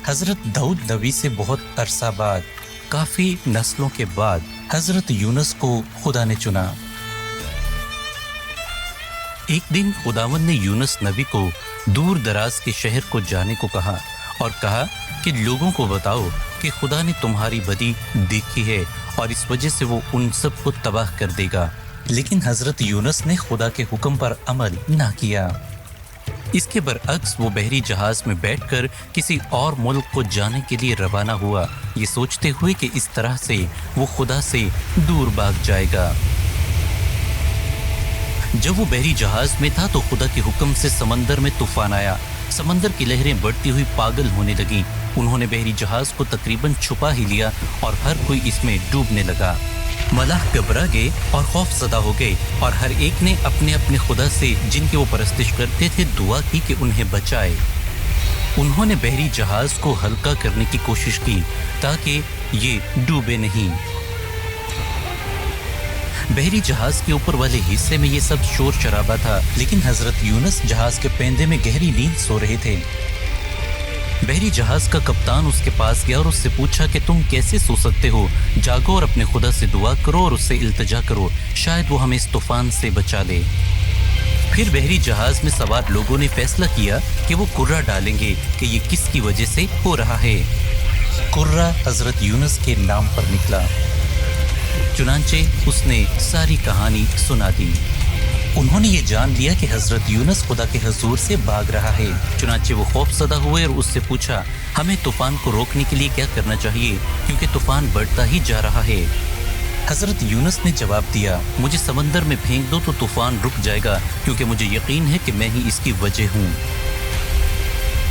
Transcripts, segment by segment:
حضرت داؤد نبی سے بہت عرصہ بعد، کافی نسلوں کے بعد حضرت یونس کو خدا نے چنا۔ ایک دن خداوند نے یونس نبی کو دور دراز کے شہر کو جانے کو کہا اور کہا کہ لوگوں کو بتاؤ کہ خدا نے تمہاری بدی دیکھی ہے اور اس وجہ سے وہ ان سب کو تباہ کر دے گا۔ لیکن حضرت یونس نے خدا کے حکم پر عمل نہ کیا۔ اس کے برعکس وہ بحری جہاز میں بیٹھ کر کسی اور ملک کو جانے کے لیے روانہ ہوا، یہ سوچتے ہوئے کہ اس طرح سے وہ خدا سے دور بھاگ جائے گا۔ جب وہ بحری جہاز میں تھا تو خدا کے حکم سے سمندر میں طوفان آیا۔ سمندر کی لہریں بڑھتی ہوئی پاگل ہونے لگیں۔ انہوں نے بحری جہاز کو تقریباً چھپا ہی لیا اور ہر کوئی اس میں ڈوبنے لگا۔ ملاح گھبرا گئے اور خوف زدہ ہو گئے اور ہر ایک نے اپنے اپنے خدا سے جن کی وہ پرستش کرتے تھے دعا کی کہ انہیں بچائے۔ انہوں نے بحری جہاز کو ہلکا کرنے کی کوشش کی تاکہ یہ ڈوبے نہیں۔ بحری جہاز کے اوپر والے حصے میں یہ سب شور شرابہ تھا، لیکن حضرت یونس جہاز کے پیندے میں گہری نیند سو رہے تھے۔ بحری جہاز کا کپتان اس کے پاس گیا اور اس سے پوچھا کہ تم کیسے سو سکتے ہو؟ جاگو اور اپنے خدا سے دعا کرو اور اس سے التجا کرو، شاید وہ ہمیں اس طوفان سے بچا لے۔ پھر بحری جہاز میں سوار لوگوں نے فیصلہ کیا کہ وہ کرہ ڈالیں گے کہ یہ کس کی وجہ سے ہو رہا ہے۔ کرہ حضرت یونس کے نام پر نکلا۔ چنانچہ اس نے ساری کہانی سنا دی۔ انہوں نے یہ جان لیا کہ حضرت یونس خدا کے حضور سے بھاگ رہا ہے۔ چنانچہ وہ خوف زدہ ہوئے اور اس سے پوچھا، ہمیں طوفان کو روکنے کے لیے کیا کرنا چاہیے کیونکہ طوفان بڑھتا ہی جا رہا ہے۔ حضرت یونس نے جواب دیا، مجھے سمندر میں پھینک دو تو طوفان رک جائے گا کیونکہ مجھے یقین ہے کہ میں ہی اس کی وجہ ہوں۔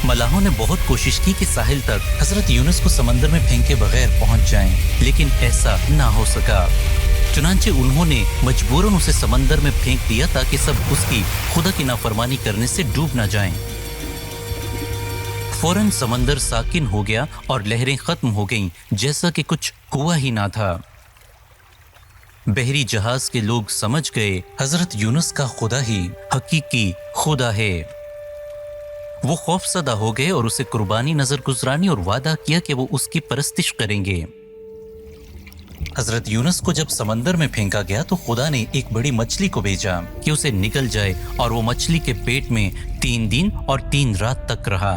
ملاحوں نے بہت کوشش کی کہ ساحل تک حضرت یونس کو سمندر میں پھینکے بغیر پہنچ جائیں، لیکن ایسا نہ ہو سکا۔ چنانچہ انہوں نے مجبوراً اسے سمندر میں پھینک دیا تاکہ سب اس کی خدا کی نافرمانی کرنے سے ڈوب نہ جائیں۔ فوراً سمندر ساکن ہو گیا اور لہریں ختم ہو گئیں جیسا کہ کچھ ہوا ہی نہ تھا۔ بحری جہاز کے لوگ سمجھ گئے حضرت یونس کا خدا ہی حقیقی خدا ہے۔ وہ خوف زدہ ہو گئے اور اسے قربانی نظر گزرانی اور وعدہ کیا کہ وہ اس کی پرستش کریں گے۔ حضرت یونس کو جب سمندر میں پھینکا گیا تو خدا نے ایک بڑی مچھلی کو بھیجا کہ اسے نگل جائے، اور وہ مچھلی کے پیٹ میں 3 دن اور 3 رات تک رہا۔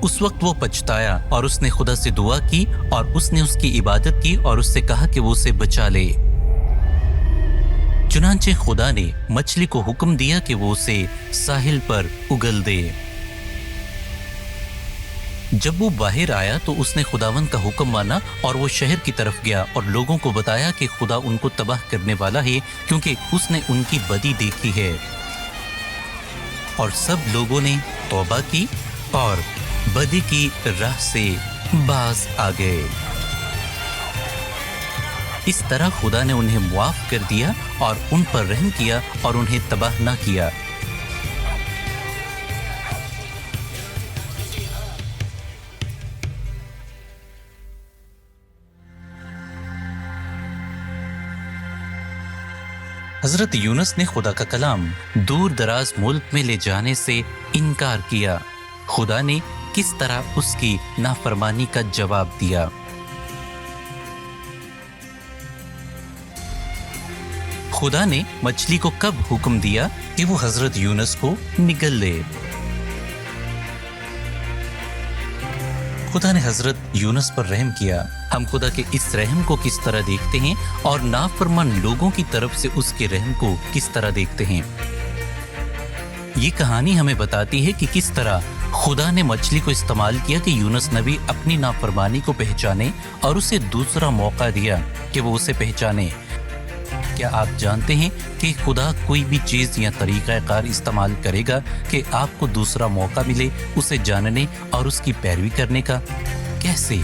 اس وقت وہ پچھتایا اور اس نے خدا سے دعا کی اور اس نے اس کی عبادت کی اور اس سے کہا کہ وہ اسے بچا لے۔ چنانچہ خدا نے مچھلی کو حکم دیا کہ وہ اسے ساحل پر اگل دے۔ جب وہ باہر آیا تو اس نے خداوند کا حکم مانا اور وہ شہر کی طرف گیا اور لوگوں کو بتایا کہ خدا ان کو تباہ کرنے والا ہے کیونکہ اس نے ان کی بدی دیکھی ہے۔ اور سب لوگوں نے توبہ کی اور بدی کی راہ سے باز آ گئے۔ اس طرح خدا نے انہیں معاف کر دیا اور ان پر رحم کیا اور انہیں تباہ نہ کیا۔ حضرت یونس نے خدا کا کلام دور دراز ملک میں لے جانے سے انکار کیا۔ خدا نے کس طرح اس کی نافرمانی کا جواب دیا۔ خدا نے مچھلی کو کب حکم دیا کہ وہ حضرت یونس کو نگل لے؟ خدا نے حضرت یونس پر رحم کیا۔ ہم خدا کے اس رحم کو کس طرح دیکھتے ہیں اور نافرمان لوگوں کی طرف سے اس کے رحم کو کس طرح دیکھتے ہیں؟ یہ کہانی ہمیں بتاتی ہے کہ کس طرح خدا نے مچھلی کو استعمال کیا کہ یونس نبی اپنی نافرمانی کو پہچانے اور اسے دوسرا موقع دیا کہ وہ اسے پہچانے۔ کیا آپ جانتے ہیں کہ خدا کوئی بھی چیز یا طریقہ کار استعمال کرے گا کہ آپ کو دوسرا موقع ملے اسے جاننے اور اس کی پیروی کرنے کا؟ کیسے؟